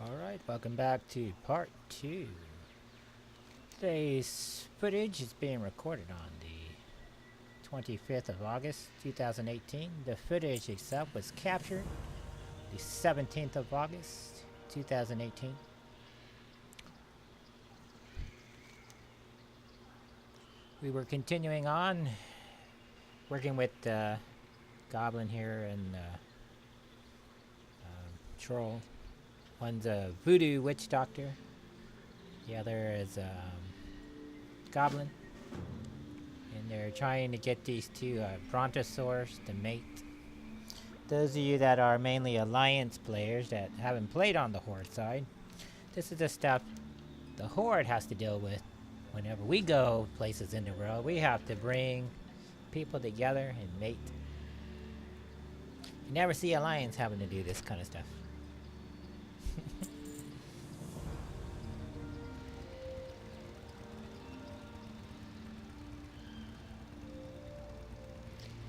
Alright, welcome back to part 2. Today's footage is being recorded on the 25th of August 2018. The footage itself was captured the 17th of August 2018. We were continuing on working with Goblin here and Troll. One's a voodoo witch doctor. The other is Goblin. And they're trying to get these two brontosaurs to mate. Those of you that are mainly Alliance players that haven't played on the Horde side, this is the stuff the Horde has to deal with whenever we go places in the world. We have to bring people together and mate. You never see Alliance having to do this kind of stuff.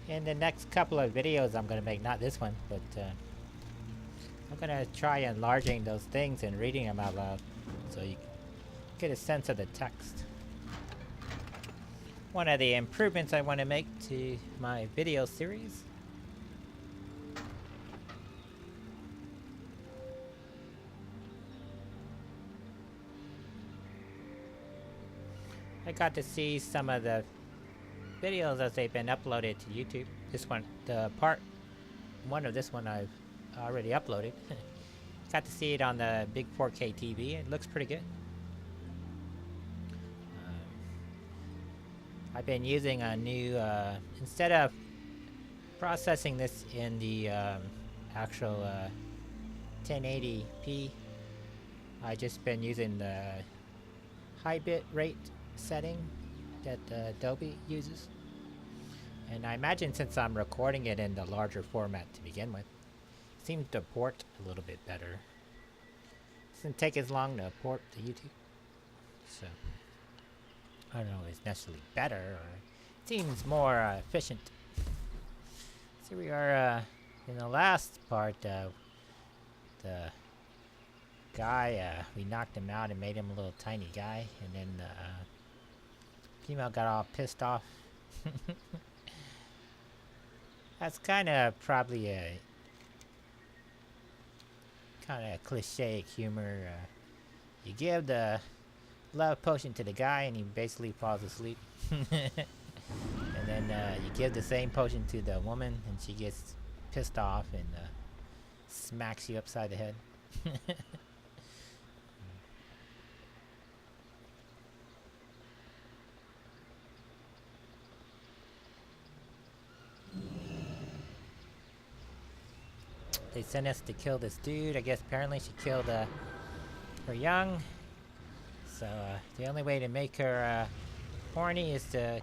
In the next couple of videos I'm going to make, not this one, but I'm going to try enlarging those things and reading them out loud so you get a sense of the text. One of the improvements I want to make to my video series. I got to see some of the videos as they've been uploaded to YouTube. This one, the part one of this one I've already uploaded. Got to see it on the big 4K TV. It looks pretty good. I've been using a new, instead of processing this in the actual 1080p, I just been using the high bit rate setting that Adobe uses. And I imagine since I'm recording it in the larger format to begin with, it seems to port a little bit better. It doesn't take as long to port to YouTube. So, I don't know if it's necessarily better, or it seems more efficient. So we are in the last part, the guy, we knocked him out and made him a little tiny guy, and then the female got all pissed off. That's kind of probably a kind of cliche humor. You give the love potion to the guy and he basically falls asleep. And then you give the same potion to the woman and she gets pissed off and smacks you upside the head. They sent us to kill this dude. I guess apparently she killed her young. So the only way to make her horny is to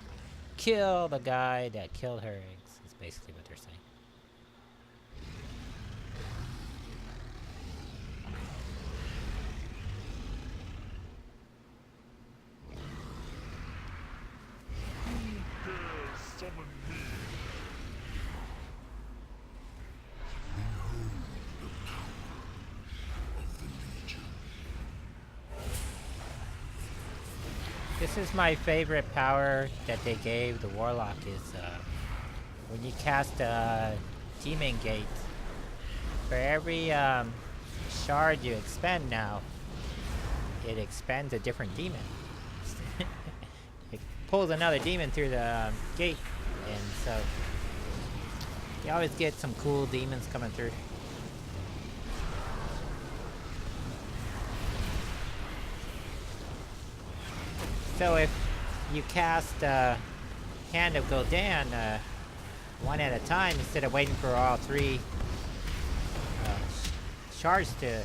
kill the guy that killed her eggs. Is basically what they're saying. This is my favorite power that they gave the Warlock is when you cast a Demon Gate, for every shard you expend now, it expends a different demon. It pulls another demon through the gate, and so you always get some cool demons coming through. So if you cast Hand of Gul'dan one at a time instead of waiting for all three shards to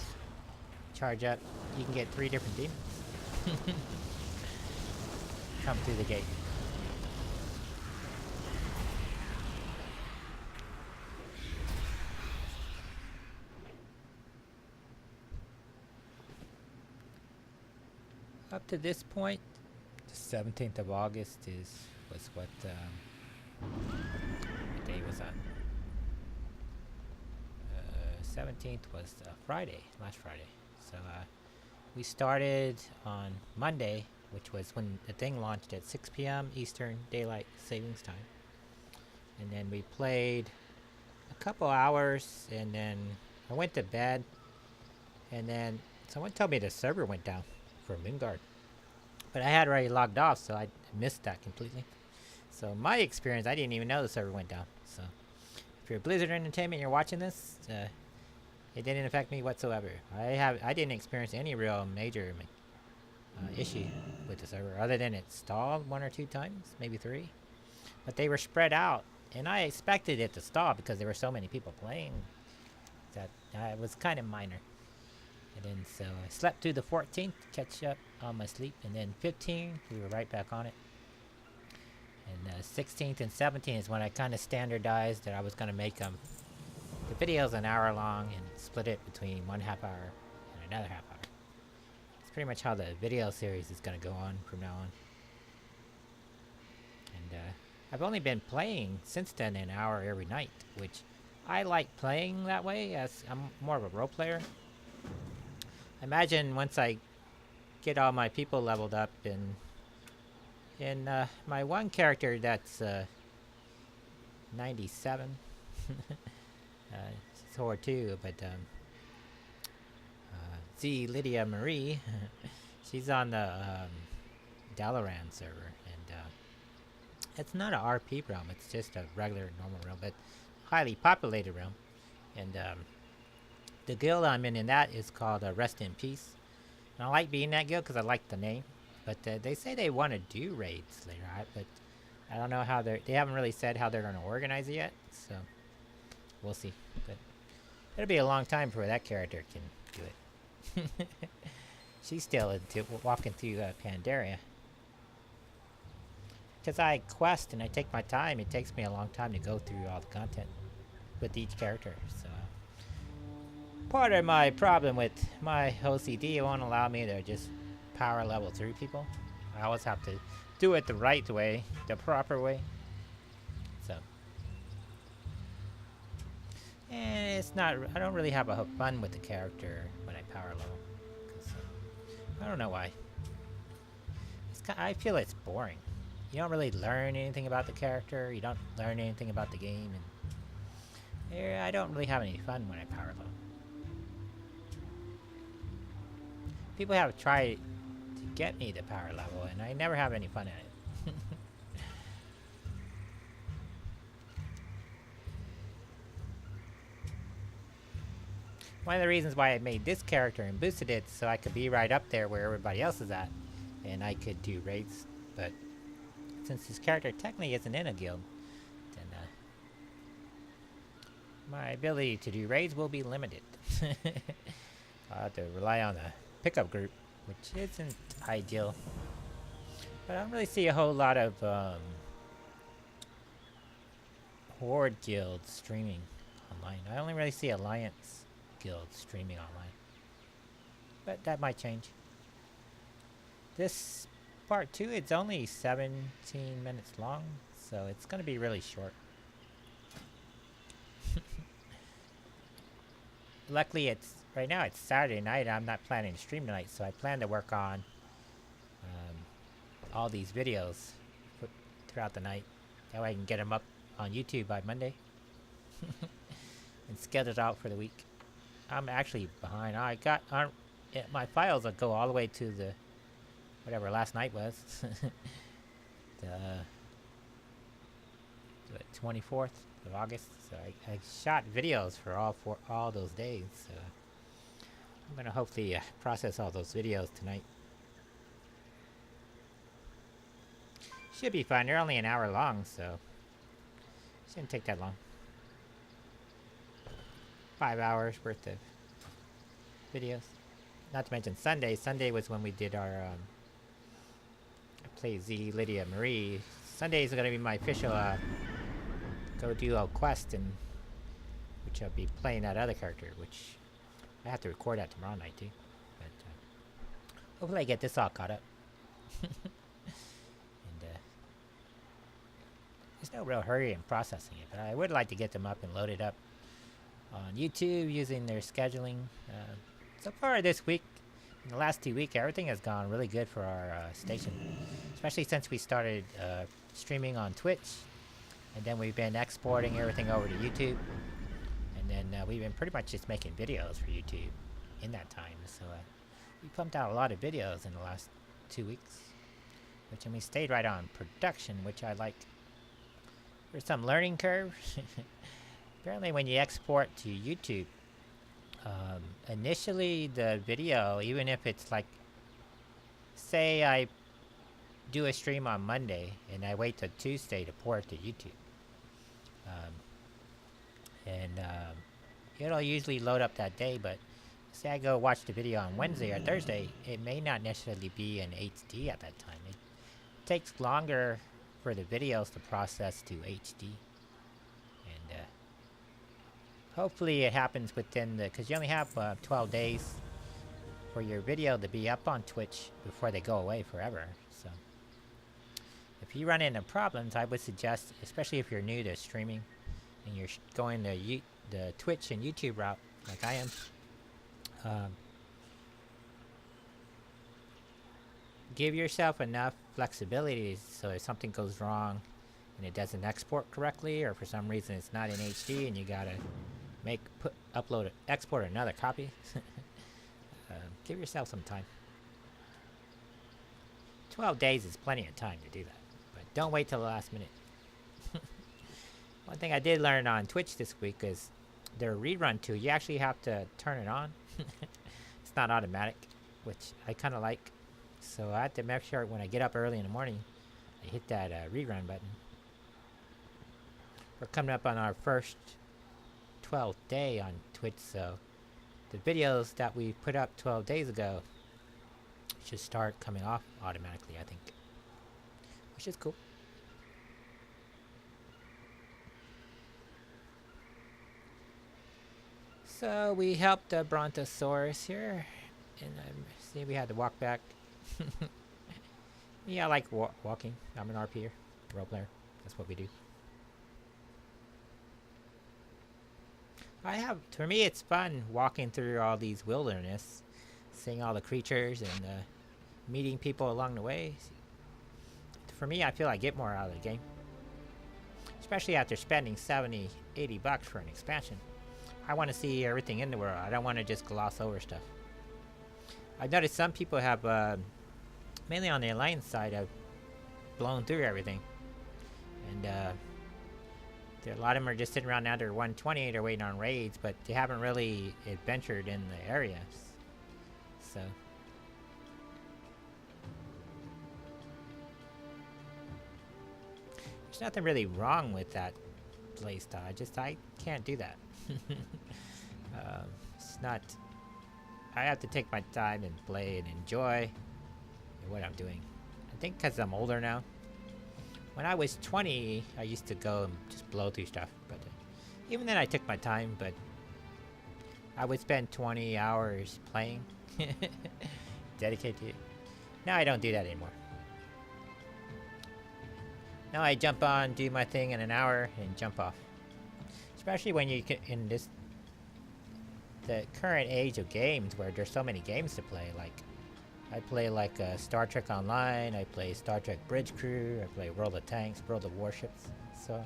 charge up, you can get 3 different demons come through the gate. Up to this point, the 17th of August was what day was that? 17th was Friday, last Friday. So we started on Monday, which was when the thing launched at 6 p.m. Eastern Daylight Savings Time. And then we played a couple hours, and then I went to bed, and then someone told me the server went down for Moonguard. But I had already logged off, so I missed that completely. So my experience, I didn't even know the server went down. So if you're Blizzard Entertainment and you're watching this, it didn't affect me whatsoever. I didn't experience any real major issue with the server, other than it stalled 1 or 2 times, maybe 3. But they were spread out, and I expected it to stall because there were so many people playing that it was kind of minor. And then so I slept through the 14th, catch up on my sleep, and then 15th we were right back on it. And 16th and 17th is when I kind of standardized that I was going to make the videos an hour long and split it between 1 half hour and another half hour. It's pretty much how the video series is going to go on from now on. And I've only been playing since then an hour every night, which I like playing that way, as I'm more of a role player. I imagine once I get all my people leveled up in my one character that's 97, she's Horde 2, but Z Lydia Marie, she's on the Dalaran server, and it's not an RP realm, it's just a regular normal realm, but highly populated realm. And the guild I'm in that is called Rest in Peace. And I like being in that guild because I like the name. But they say they want to do raids later, but I don't know how they haven't really said how they're going to organize it yet. So we'll see. But it'll be a long time before that character can do it. She's still walking through Pandaria. Because I quest and I take my time, it takes me a long time to go through all the content with each character. So part of my problem with my OCD, it won't allow me to just power level through people. I always have to do it the right way, the proper way. So, and it's not, I don't really have a fun with the character when I power level. 'Cause, I don't know why. I feel it's boring. You don't really learn anything about the character. You don't learn anything about the game, and I don't really have any fun when I power level. People have tried to get me to power level, and I never have any fun at it. One of the reasons why I made this character and boosted it so I could be right up there where everybody else is at, and I could do raids. But since this character technically isn't in a guild, then my ability to do raids will be limited. I'll have to rely on the pickup group, which isn't ideal. But I don't really see a whole lot of Horde guilds streaming online. I only really see Alliance guilds streaming online. But that might change. This part 2, it's only 17 minutes long, so it's going to be really short. Luckily, right now it's Saturday night. I'm not planning to stream tonight, so I plan to work on all these videos throughout the night. That way I can get them up on YouTube by Monday and schedule it out for the week. I'm actually behind. I got my files that go all the way to the whatever last night was, the 24th of August. So I shot videos for all those days. So I'm gonna hopefully process all those videos tonight. Should be fine. They're only an hour long, so shouldn't take that long. 5 hours worth of videos. Not to mention Sunday. Sunday was when we did our play Z Lydia Marie. Sunday is gonna be my official go do a quest, and which I'll be playing that other character, which I have to record that tomorrow night too. But hopefully I get this all caught up. And there's no real hurry in processing it, but I would like to get them up and loaded up on YouTube using their scheduling So far this week, in the last 2 weeks, everything has gone really good for our station. Especially since we started streaming on Twitch. And then we've been exporting everything over to YouTube. And then we've been pretty much just making videos for YouTube in that time. So we pumped out a lot of videos in the last 2 weeks. And we stayed right on production, which I like. There's some learning curve. Apparently when you export to YouTube, initially the video, even if it's like, say I do a stream on Monday and I wait till Tuesday to port it to YouTube. It'll usually load up that day, but say I go watch the video on Wednesday or Thursday, it may not necessarily be in HD at that time. It takes longer for the videos to process to HD. And hopefully it happens within the, because you only have 12 days for your video to be up on Twitch before they go away forever. So if you run into problems, I would suggest, especially if you're new to streaming and you're going the Twitch and YouTube route like I am, give yourself enough flexibility so if something goes wrong and it doesn't export correctly, or for some reason it's not in HD and you gotta export another copy, give yourself some time. 12 days is plenty of time to do that, but don't wait till the last minute. One thing I did learn on Twitch this week is their rerun tool, you actually have to turn it on. It's not automatic, which I kind of like. So I have to make sure when I get up early in the morning, I hit that rerun button. We're coming up on our first 12th day on Twitch, so the videos that we put up 12 days ago should start coming off automatically, I think. Which is cool. So we helped the Brontosaurus here, and see we had to walk back. Yeah, I like walking. I'm an RPer, role player. That's what we do. For me, it's fun walking through all these wilderness, seeing all the creatures and meeting people along the way. For me, I feel I get more out of the game, especially after spending $70, $80 for an expansion. I want to see everything in the world. I don't want to just gloss over stuff. I've noticed some people have, mainly on the Alliance side, have blown through everything. And a lot of them are just sitting around now. They're 120, they're waiting on raids, but they haven't really adventured in the areas. So there's nothing really wrong with that playstyle. I can't do that. It's not. I have to take my time and play and enjoy what I'm doing. I think because I'm older now. When I was 20, I used to go and just blow through stuff. But even then, I took my time. But I would spend 20 hours playing, dedicated to it. Now I don't do that anymore. Now I jump on, do my thing in an hour, and jump off. Especially when you can, in the current age of games where there's so many games to play. Like I play like Star Trek Online, I play Star Trek Bridge Crew, I play World of Tanks, World of Warships. So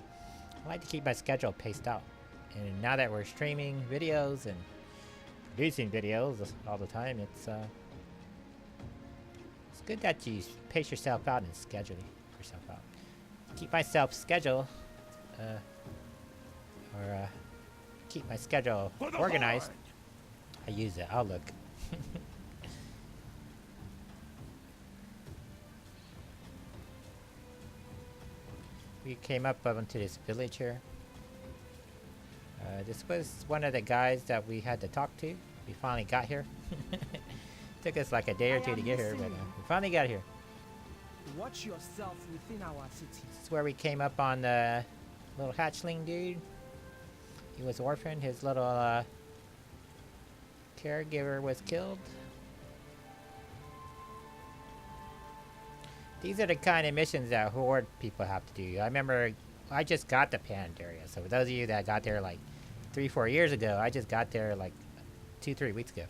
I like to keep my schedule paced out. And now that we're streaming videos and producing videos all the time, it's good that you pace yourself out and schedule yourself out. Keep myself schedule, keep my schedule organized. I use the Outlook. We came up onto this village here. This was one of the guys that we had to talk to. We finally got here. Took us like a day or two to get here, but we finally got here. Watch yourself within our city. This is where we came up on the little hatchling dude. He was orphaned. His little caregiver was killed. These are the kind of missions that Horde people have to do. I remember I just got the Pandaria. So for those of you that got there like 3-4 years ago, I just got there like 2-3 weeks ago.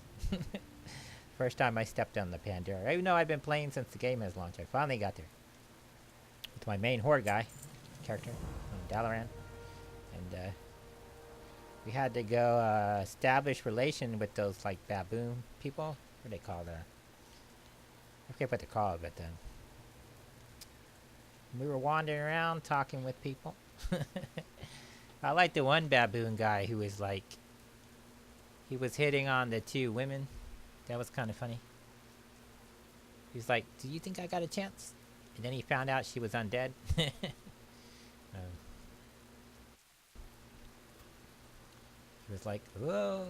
First time I stepped on the Pandora. Even though I've been playing since the game has launched, I finally got there. With my main horde guy, character, Dalaran. And we had to go establish relation with those like baboon people. What do they call that? I forget what they call it, but we were wandering around talking with people. I like the one baboon guy who was like, he was hitting on the two women. That was kind of funny. He's like, "Do you think I got a chance?" And then he found out she was undead. He was like, "Whoa."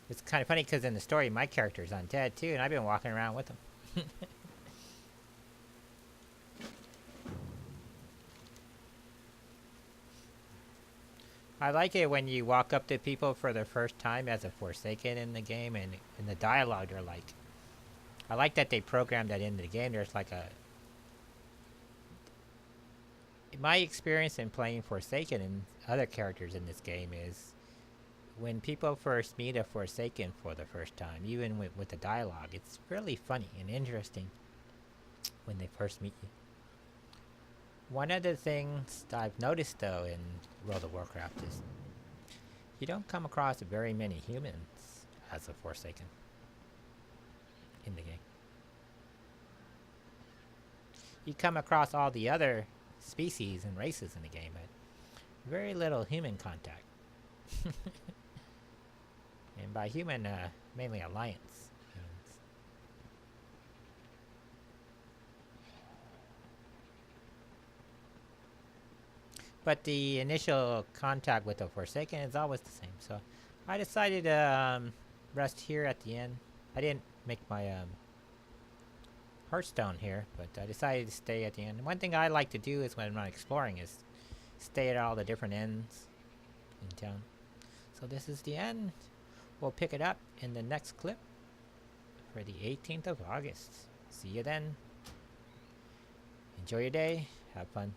It's kind of funny because in the story, my character's undead too, and I've been walking around with him. I like it when you walk up to people for the first time as a Forsaken in the game, and in the dialogue, they're like, I like that they programmed that into the game. There's like a, my experience in playing Forsaken and other characters in this game is when people first meet a Forsaken for the first time, even with the dialogue, it's really funny and interesting when they first meet you. One of the things I've noticed though in World of Warcraft is you don't come across very many humans as a Forsaken in the game. You come across all the other species and races in the game, but very little human contact. And by human, mainly Alliance. But the initial contact with the Forsaken is always the same. So I decided to rest here at the end. I didn't make my Hearthstone here, but I decided to stay at the end. One thing I like to do is when I'm exploring is stay at all the different ends in town. So this is the end. We'll pick it up in the next clip for the 18th of August. See you then. Enjoy your day. Have fun.